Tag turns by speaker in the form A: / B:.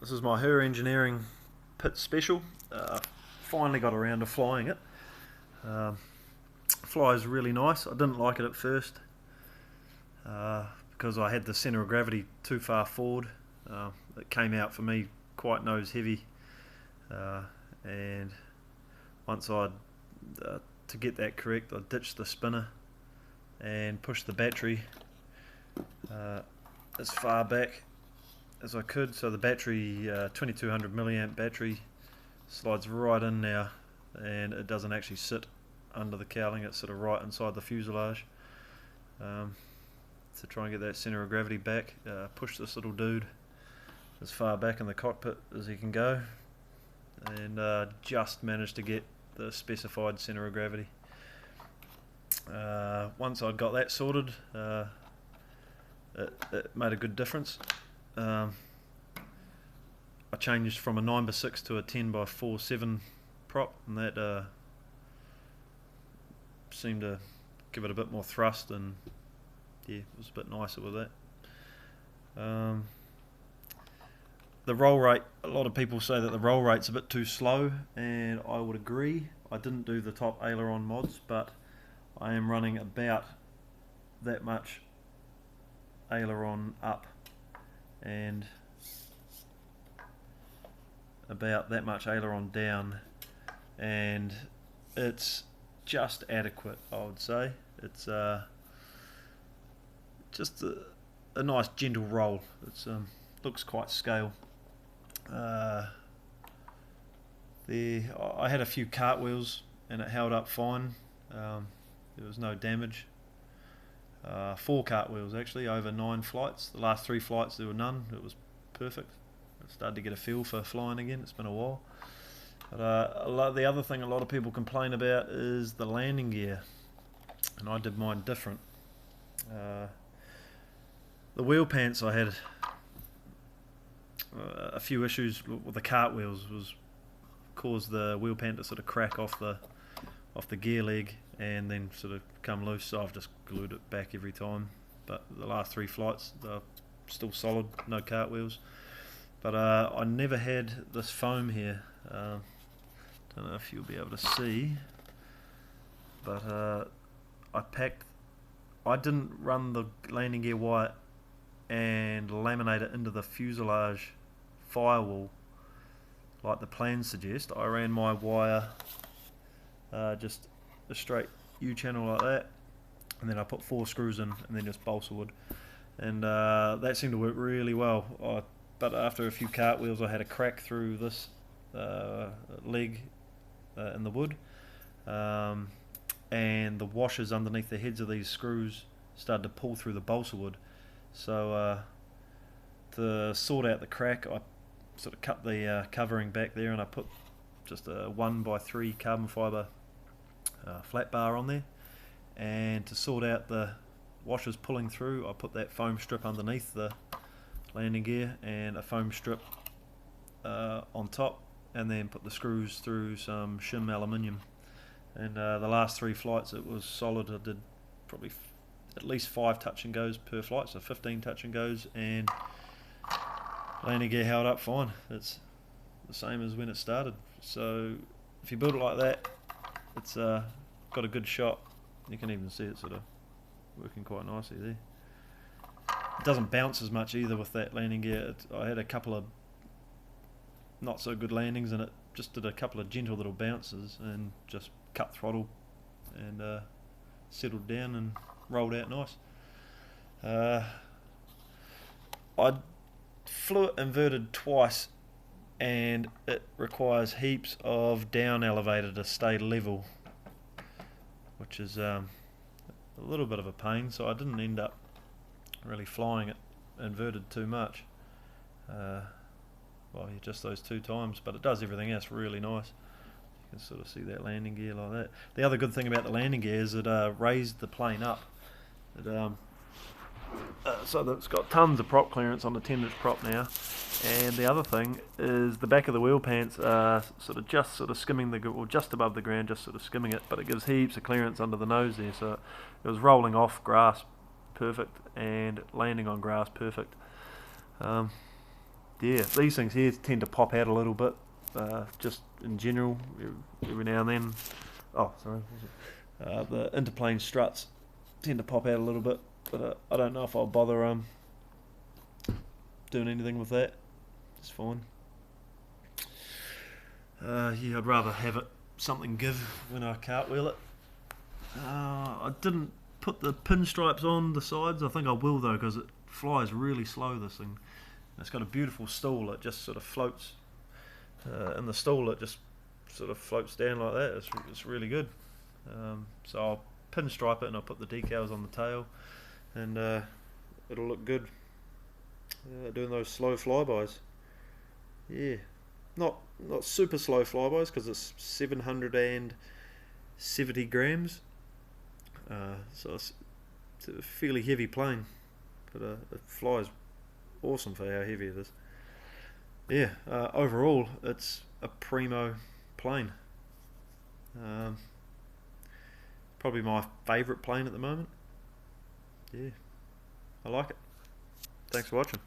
A: This is my Herr engineering pit special. Finally got around to flying it. Flies really nice. I didn't like it at first because I had the centre of gravity too far forward. It came out for me quite nose heavy, and once to get that correct, I ditched the spinner and pushed the battery as far back as I could, so the battery, 2200 milliamp battery, slides right in now, and it doesn't actually sit under the cowling. It's sort of right inside the fuselage. To try and get that centre of gravity back, push this little dude as far back in the cockpit as he can go, and just managed to get the specified centre of gravity. Once I'd got that sorted, it made a good difference. I changed from a 9x6 to a 10x4/7 prop, and that seemed to give it a bit more thrust, and yeah, it was a bit nicer with that. The roll rate, a lot of people say that the roll rate's a bit too slow, and I would agree. I didn't do the top aileron mods, but I am running about that much aileron up and about that much aileron down, and it's just adequate, I would say. It's just a nice gentle roll. It's looks quite scale. I had a few cartwheels and it held up fine. There was no damage. 4 cartwheels actually over 9 flights. The last 3 flights there were none. It was perfect. I started to get a feel for flying again. It's been a while. But the other thing a lot of people complain about is the landing gear, and I did mine different. The wheel pants, I had a few issues with the cartwheels. Caused the wheel pant to sort of crack off the gear leg and then sort of come loose, so I've just glued it back every time. But the last 3 flights, they're still solid, no cartwheels. But I never had this foam here. Don't know if you'll be able to see, but I didn't run the landing gear wire and laminate it into the fuselage firewall like the plans suggest. I ran my wire just a straight U-channel like that, and then I put 4 screws in and then just balsa wood, and that seemed to work really well. But after a few cartwheels, I had a crack through this leg in the wood, and the washers underneath the heads of these screws started to pull through the balsa wood. So to sort out the crack, I sort of cut the covering back there, and I put just a 1x3 carbon fibre flat bar on there, and to sort out the washers pulling through, I put that foam strip underneath the landing gear and a foam strip on top, and then put the screws through some shim aluminium. And the last 3 flights it was solid. I did probably at least 5 touch and goes per flight, so 15 touch and goes, and landing gear held up fine. It's the same as when it started. So if you build it like that, it's got a good shot. You can even see it sort of working quite nicely there. It doesn't bounce as much either with that landing gear. I had a couple of not so good landings, and it just did a couple of gentle little bounces and just cut throttle and settled down and rolled out nice. I flew it inverted twice, and it requires heaps of down elevator to stay level, which is a little bit of a pain, so I didn't end up really flying it inverted too much. Well, just those 2 times, but it does everything else really nice. You can sort of see that landing gear like that. The other good thing about the landing gear is it raised the plane up. So that it's got tons of prop clearance on the 10-inch prop now. And the other thing is the back of the wheel pants are sort of skimming just above the ground, just sort of skimming it, but it gives heaps of clearance under the nose there, so it was rolling off grass perfect and landing on grass perfect. yeah, these things here tend to pop out a little bit, just in general, every now and then. Oh, sorry. The interplane struts tend to pop out a little bit, but I don't know if I'll bother doing anything with that. It's fine. Yeah, I'd rather have it something give when I cartwheel it. I didn't put the pinstripes on the sides. I think I will though, because it flies really slow, this thing. It's got a beautiful stall. It just sort of floats in the stall. It just sort of floats down like that. It's really good. So I'll pinstripe it and I'll put the decals on the tail, and it'll look good doing those slow flybys. Yeah, not super slow flybys because it's 770 grams. So it's a fairly heavy plane, but it flies awesome for how heavy it is. Yeah, overall it's a primo plane. Probably my favourite plane at the moment. Yeah, I like it. Thanks for watching.